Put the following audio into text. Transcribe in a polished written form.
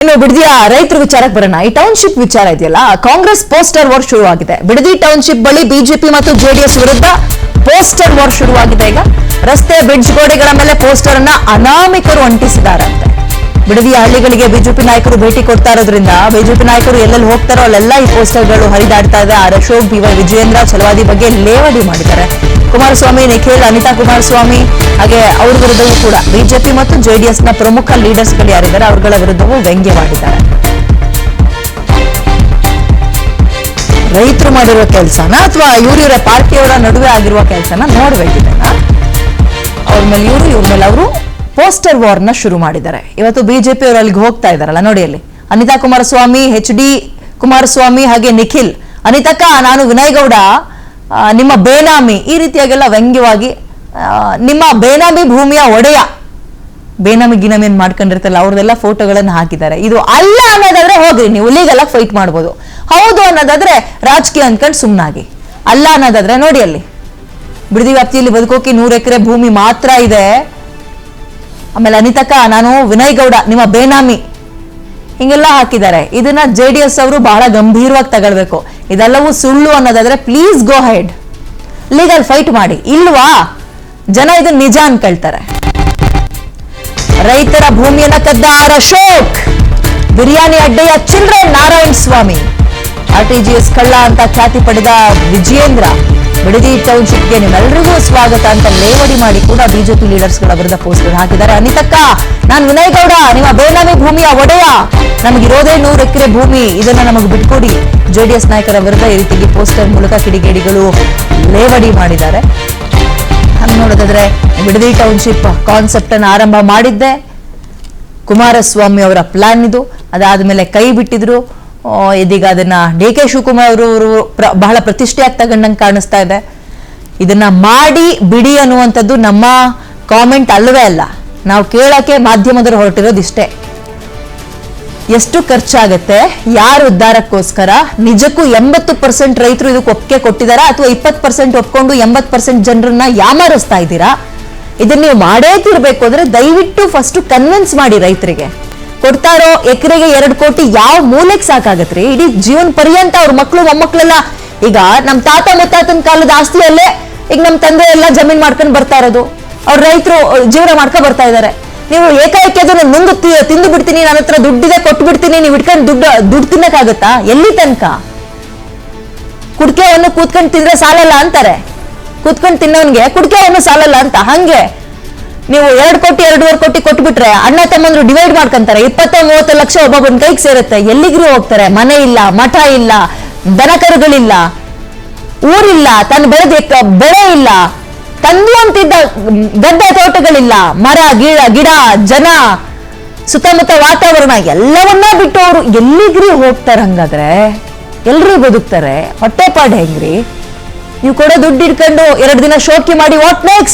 ಇನ್ನು ಬಿಡದಿಯ ರೈತರ ವಿಚಾರಕ್ಕೆ ಬರೋಣ. ಈ ಟೌನ್ಶಿಪ್ ವಿಚಾರ ಇದೆಯಲ್ಲ, ಕಾಂಗ್ರೆಸ್ ಪೋಸ್ಟರ್ ವಾರ್ ಶುರುವಾಗಿದೆ. ಬಿಡದಿ ಟೌನ್ಶಿಪ್ ಬಳಿ ಬಿಜೆಪಿ ಮತ್ತು ಜೆಡಿಎಸ್ ವಿರುದ್ಧ ಪೋಸ್ಟರ್ ವಾರ್ ಶುರುವಾಗಿದೆ. ಈಗ ರಸ್ತೆ ಬ್ರಿಡ್ಜ್ ಗೋಡೆಗಳ ಮೇಲೆ ಪೋಸ್ಟರ್ ಅನ್ನ ಅನಾಮಿಕರು ಅಂಟಿಸಿದಾರಂತೆ. ಬಿಡದಿಯ ಹಳ್ಳಿಗಳಿಗೆ ಬಿಜೆಪಿ ನಾಯಕರು ಭೇಟಿ ಕೊಡ್ತಾ ಇರೋದ್ರಿಂದ ಬಿಜೆಪಿ ನಾಯಕರು ಎಲ್ಲೆಲ್ಲಿ ಹೋಗ್ತಾರೋ ಅಲ್ಲೆಲ್ಲ ಈ ಪೋಸ್ಟರ್ಗಳು ಹರಿದಾಡ್ತಾ ಇದೆ. R Ashok, B Y. ವಿಜಯೇಂದ್ರ ಛಲವಾದಿ ಬಗ್ಗೆ ಲೇವಡಿ ಮಾಡಿದ್ದಾರೆ. ಕುಮಾರಸ್ವಾಮಿ, ನಿಖಿಲ್, ಅನಿತಾ ಕುಮಾರಸ್ವಾಮಿ ಹಾಗೆ ಅವ್ರ ವಿರುದ್ಧವೂ ಕೂಡ ಬಿಜೆಪಿ ಮತ್ತು ಜೆಡಿಎಸ್ ನ ಪ್ರಮುಖ ಲೀಡರ್ಸ್ ಗಳು ಯಾರಿದ್ದಾರೆ ಅವರುಗಳ ವಿರುದ್ಧವೂ ವ್ಯಂಗ್ಯವಾಡಿದ್ದಾರೆ. ರೈತರು ಮಾಡಿರುವ ಕೆಲಸನ ಅಥವಾ ಇವರ ಪಾರ್ಟಿಯವರ ನಡುವೆ ಆಗಿರುವ ಕೆಲಸನ ನೋಡ್ಬೇಕಿದೆನಾ? ಅವ್ರ ಮೇಲೆ ಇವ್ರ ಮೇಲೆ ಅವರು ಪೋಸ್ಟರ್ ವಾರ್ ನ ಶುರು ಮಾಡಿದ್ದಾರೆ. ಇವತ್ತು ಬಿಜೆಪಿ ಅವರು ಅಲ್ಲಿಗೆ ಹೋಗ್ತಾ ಇದಾರಲ್ಲ, ನೋಡಿ ಅಲ್ಲಿ ಅನಿತಾ ಕುಮಾರಸ್ವಾಮಿ, HD ಕುಮಾರಸ್ವಾಮಿ ಹಾಗೆ ನಿಖಿಲ್. ಅನಿತಕ್ಕ, ನಾನು ವಿನಯ್ ಗೌಡ ನಿಮ್ಮ ಬೇನಾಮಿ, ಈ ರೀತಿಯಾಗೆಲ್ಲ ವ್ಯಂಗ್ಯವಾಗಿ ನಿಮ್ಮ ಬೇನಾಮಿ ಭೂಮಿಯ ಒಡೆಯ, ಬೇನಾಮಿ ಗಿನಾಮಿ ಏನ್ ಮಾಡ್ಕೊಂಡಿರ್ತಲ್ಲ ಅವ್ರದೆಲ್ಲ ಫೋಟೋಗಳನ್ನ ಹಾಕಿದ್ದಾರೆ. ಇದು ಅಲ್ಲ ಅನ್ನೋದಾದ್ರೆ ಹೋಗ್ರಿ, ನೀವು ಲೀಗಲ್ ಆಗಿ ಫೈಟ್ ಮಾಡ್ಬೋದು. ಹೌದು ಅನ್ನೋದಾದ್ರೆ ರಾಜಕೀಯ ಅನ್ಕೊಂಡು ಸುಮ್ನಾಗಿ. ಅಲ್ಲ ಅನ್ನೋದಾದ್ರೆ ನೋಡಿ ಅಲ್ಲಿ ಬಿಡದಿ ವ್ಯಾಪ್ತಿಯಲ್ಲಿ ಬದುಕೋಕೆ 100 ಎಕರೆ ಭೂಮಿ ಮಾತ್ರ ಇದೆ. ಆಮೇಲೆ ಅನಿತಕ್ಕ, ನಾನು ವಿನಯ್ ಗೌಡ ನಿಮ್ಮ ಬೇನಾಮಿ, ಹಿಂಗೆಲ್ಲ ಹಾಕಿದ್ದಾರೆ. ಇದನ್ನ ಜೆಡಿಎಸ್ ಅವರು ಬಹಳ ಗಂಭೀರವಾಗಿ ತಗೊಳ್ಬೇಕು. ಇದೆಲ್ಲವೂ ಸುಳ್ಳು ಅನ್ನೋದಾದ್ರೆ please go head, legal fight ಮಾಡಿ. ಇಲ್ವಾ ಜನ ಇದು ನಿಜ ಅನ್ಕೊಳ್ತಾರೆ. ರೈತರ ಭೂಮಿಯನ್ನ ಕದ್ದ ಆರ್ ಅಶೋಕ್, ಬಿರಿಯಾನಿ ಅಡ್ಡೆಯ ಚಿಲ್ಡ್ರನ್ ನಾರಾಯಣ ಸ್ವಾಮಿ, RTGS ಕಳ್ಳ ಅಂತ ಖ್ಯಾತಿ ಪಡೆದ ವಿಜಯೇಂದ್ರ, ಬಿಡದಿ ಟೌನ್ಶಿಪ್ಗೆ ನಿಮ್ಮೆಲ್ಲರಿಗೂ ಸ್ವಾಗತ ಅಂತ ಲೇವಡಿ ಮಾಡಿ ಕೂಡ ಬಿಜೆಪಿ ಲೀಡರ್ಸ್ಗಳ ವಿರುದ್ಧ ಪೋಸ್ಟರ್ ಹಾಕಿದ್ದಾರೆ. ಅನಿತಕ್ಕ, ನಾನು ವಿನಯ್ ಗೌಡ ನಿಮ್ಮ ಬೇನಾಮಿ ಭೂಮಿಯ ಒಡೆಯ, ನಮಗಿರೋದೇ 100 ಎಕರೆ ಭೂಮಿ, ಇದನ್ನ ನಮಗೆ ಬಿಟ್ಕೊಡಿ. ಜೆಡಿಎಸ್ ನಾಯಕರ ವಿರುದ್ಧ ಈ ರೀತಿಗೆ ಪೋಸ್ಟರ್ ಮೂಲಕ ಕಿಡಿಗೇಡಿಗಳು ಲೇವಡಿ ಮಾಡಿದ್ದಾರೆ. ಹಂಗೆ ನೋಡೋದಾದ್ರೆ ಬಿಡದಿ ಟೌನ್ಶಿಪ್ ಕಾನ್ಸೆಪ್ಟ್ ಅನ್ನು ಆರಂಭ ಮಾಡಿದ್ದೆ ಕುಮಾರಸ್ವಾಮಿ ಅವರ ಪ್ಲಾನ್ ಇದು. ಅದಾದ್ಮೇಲೆ ಕೈ ಬಿಟ್ಟಿದ್ರು. ಇದೀಗ ಅದನ್ನ DK ಶಿವಕುಮಾರ್ ಅವರು ಬಹಳ ಪ್ರತಿಷ್ಠೆಯಾಗಿ ತಗೊಂಡಂಗೆ ಕಾಣಿಸ್ತಾ ಇದೆ. ಇದನ್ನ ಮಾಡಿ ಬಿಡಿ ಅನ್ನುವಂಥದ್ದು ನಮ್ಮ ಕಾಮೆಂಟ್ ಅಲ್ಲವೇ ಅಲ್ಲ. ನಾವು ಕೇಳಕ್ಕೆ ಮಾಧ್ಯಮದವರು ಹೊರಟಿರೋದು ಇಷ್ಟೇ. ಎಷ್ಟು ಖರ್ಚಾಗತ್ತೆ, ಯಾರ ಉದ್ಧಾರಕ್ಕೋಸ್ಕರ, ನಿಜಕ್ಕೂ 80% ರೈತರು ಇದಕ್ಕೆ ಒಪ್ಪಿಗೆ ಕೊಟ್ಟಿದಾರಾ ಅಥವಾ 20% ಒಪ್ಕೊಂಡು 80% ಜನರನ್ನ ಯಾಮಾರಿಸ್ತಾ ಇದ್ದೀರಾ? ಇದನ್ನ ನೀವು ಮಾಡೇ ತಿರ್ಬೇಕು ಅಂದ್ರೆ ದಯವಿಟ್ಟು ಫಸ್ಟ್ ಕನ್ವಿನ್ಸ್ ಮಾಡಿ. ರೈತರಿಗೆ ಕೊಡ್ತಾ ಇರೋ ಎಕರೆಗೆ 2 ಕೋಟಿ ಯಾವ ಮೂಲೆಗೆ ಸಾಕಾಗತ್ರಿ? ಇಡೀ ಜೀವನ ಪರ್ಯಂತ ಅವ್ರ ಮಕ್ಕಳು ಮೊಮ್ಮಕ್ಕಳೆಲ್ಲ, ಈಗ ನಮ್ಮ ತಾತ ಮುತ್ತಾತನ ಕಾಲದ ಆಸ್ತಿಯಲ್ಲೇ ಈಗ ನಮ್ಮ ತಂದೆ ಎಲ್ಲ ಜಮೀನ್ ಮಾಡ್ಕೊಂಡು ಬರ್ತಾ ಇರೋದು. ಅವ್ರ ರೈತರು ಜೀವನ ಮಾಡ್ಕೊಂಡು ಬರ್ತಾ ಇದಾರೆ. ನೀವು ಏಕಾಏಕಿ ಅದನ್ನ ನುಂಗು ತಿಂದು ಬಿಡ್ತೀನಿ, ನನ್ನ ಹತ್ರ ದುಡ್ಡಿದೆ ಕೊಟ್ಟು ಬಿಡ್ತೀನಿ, ನೀವು ಇಟ್ಕೊಂಡು ದುಡ್ಡು ತಿನ್ನಕ್ಕಾಗತ್ತಾ? ಎಲ್ಲಿ ತನಕ? ಕುಡ್ಕೆವನ್ನು ಕೂತ್ಕೊಂಡು ತಿಂದ್ರೆ ಸಾಲಲ್ಲ ಅಂತಾರೆ. ಕೂತ್ಕೊಂಡು ತಿನ್ನೋನ್ಗೆ ಕುಡ್ಕೆವನ್ನು ಸಾಲಲ್ಲ ಅಂತ. ಹಂಗೆ ನೀವು 2 ಕೋಟಿ 2.5 ಕೋಟಿ ಕೊಟ್ಬಿಟ್ರೆ ಅಣ್ಣ ತಮ್ಮಂದ್ರು ಡಿವೈಡ್ ಮಾಡ್ಕೊಂತಾರೆ. 20-30 ಲಕ್ಷ ಒಬ್ಬೊಬ್ಬನ ಕೈಗೆ ಸೇರುತ್ತೆ. ಎಲ್ಲಿಗ್ರಿ ಹೋಗ್ತಾರೆ? ಮನೆ ಇಲ್ಲ, ಮಠ ಇಲ್ಲ, ದನಕರುಗಳಿಲ್ಲ, ಊರಿಲ್ಲ, ತನ್ನ ಬೆಳೆ ಇಲ್ಲ, ತಂದು ಅಂತಿದ್ದ ಗದ್ದೆ ತೋಟಗಳಿಲ್ಲ, ಮರ ಗಿಡ ಜನ ಸುತ್ತಮುತ್ತ ವಾತಾವರಣ ಎಲ್ಲವನ್ನ ಬಿಟ್ಟು ಅವರು ಎಲ್ಲಿಗ್ರಿ ಹೋಗ್ತಾರೆ? ಹಂಗಾದ್ರೆ ಎಲ್ರು ಬದುಕ್ತಾರೆ? ಹೊಟ್ಟೆಪಾಡು ಹೆಂಗ್ರಿ? ನೀವು ಕೊಡೋ ದುಡ್ಡು ಇಟ್ಕೊಂಡು 2 ದಿನ ಶೋಕಿ ಮಾಡಿ ವಾಟ್ ನೆಕ್ಸ್ಟ್?